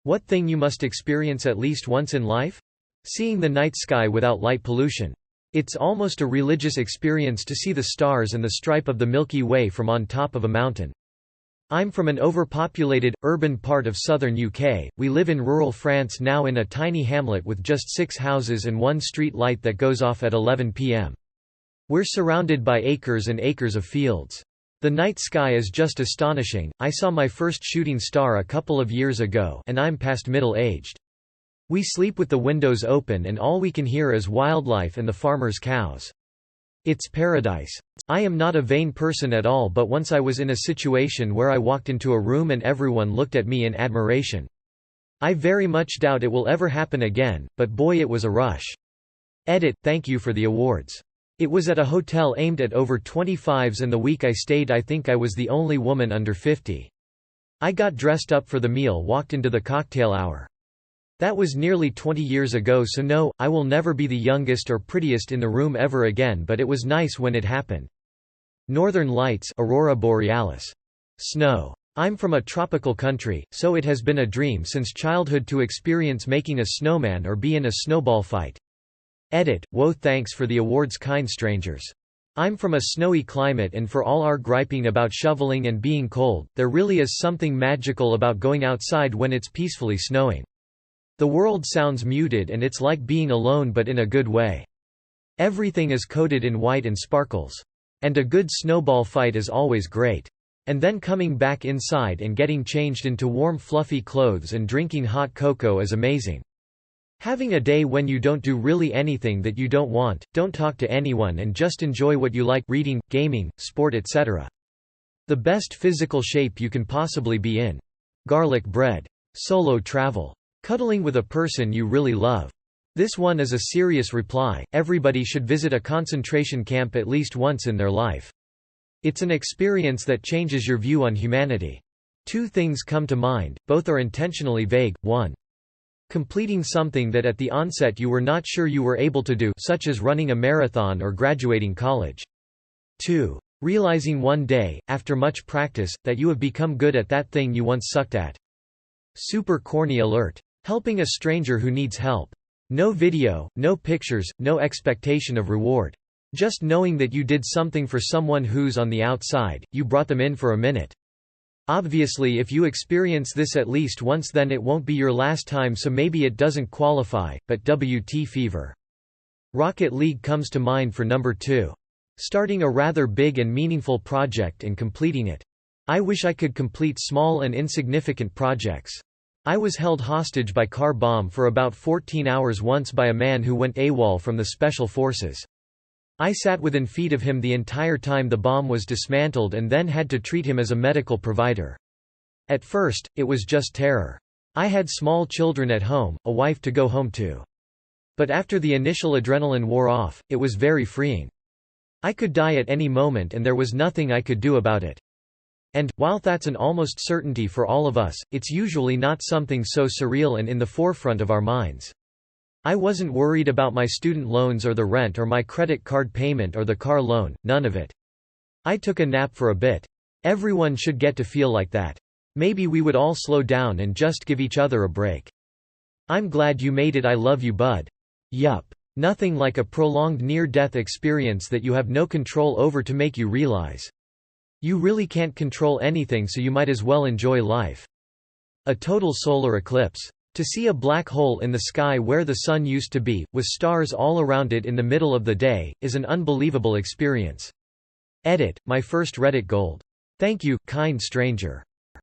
What thing you must experience at least once in life? Seeing the night sky without light pollution. It's almost a religious experience to see the stars and the stripe of the Milky Way from on top of a mountain. I'm from an overpopulated, urban part of southern UK. We live in rural France now in a tiny hamlet with just 6 houses and one street light that goes off at 11 p.m. We're surrounded by acres and acres of fields. The night sky is just astonishing. I saw my first shooting star a couple of years ago, and I'm past middle-aged. We sleep with the windows open and all we can hear is wildlife and the farmers' cows. It's paradise. I am not a vain person at all, but once I was in a situation where I walked into a room and everyone looked at me in admiration. I very much doubt it will ever happen again, but boy, it was a rush. Edit. Thank you for the awards. It was at a hotel aimed at over 25s, and the week I stayed I think I was the only woman under 50. I got dressed up for the meal, walked into the cocktail hour. That was nearly 20 years ago, so no, I will never be the youngest or prettiest in the room ever again, but it was nice when it happened. Northern Lights, Aurora Borealis. Snow. I'm from a tropical country, so it has been a dream since childhood to experience making a snowman or be in a snowball fight. Edit. Whoa, thanks for the awards, kind strangers. I'm from a snowy climate, and for all our griping about shoveling and being cold, there really is something magical about going outside when it's peacefully snowing. The world sounds muted and it's like being alone, but in a good way. Everything is coated in white and sparkles. And a good snowball fight is always great. And then coming back inside and getting changed into warm fluffy clothes and drinking hot cocoa is amazing. Having a day when you don't do really anything that you don't want, don't talk to anyone, and just enjoy what you like: reading, gaming, sport, etc. The best physical shape you can possibly be in. Garlic bread. Solo travel. Cuddling with a person you really love. This one is a serious reply. Everybody should visit a concentration camp at least once in their life. It's an experience that changes your view on humanity. 2 things come to mind, both are intentionally vague. 1. Completing something that at the onset you were not sure you were able to do, such as running a marathon or graduating college. 2. Realizing one day, after much practice, that you have become good at that thing you once sucked at. Super corny alert. Helping a stranger who needs help. No video, no pictures, no expectation of reward. Just knowing that you did something for someone who's on the outside, you brought them in for a minute. Obviously, if you experience this at least once, then it won't be your last time, so maybe it doesn't qualify, but WT fever. Rocket League comes to mind for number 2. Starting a rather big and meaningful project and completing it. I wish I could complete small and insignificant projects. I was held hostage by car bomb for about 14 hours once by a man who went AWOL from the Special Forces. I sat within feet of him the entire time the bomb was dismantled and then had to treat him as a medical provider. At first, it was just terror. I had small children at home, a wife to go home to. But after the initial adrenaline wore off, it was very freeing. I could die at any moment and there was nothing I could do about it. And, while that's an almost certainty for all of us, it's usually not something so surreal and in the forefront of our minds. I wasn't worried about my student loans or the rent or my credit card payment or the car loan, none of it. I took a nap for a bit. Everyone should get to feel like that. Maybe we would all slow down and just give each other a break. I'm glad you made it. I love you, bud. Yup. Nothing like a prolonged near-death experience that you have no control over to make you realize you really can't control anything, so you might as well enjoy life. A total solar eclipse. To see a black hole in the sky where the sun used to be, with stars all around it in the middle of the day, is an unbelievable experience. Edit. My first Reddit gold. Thank you, kind stranger.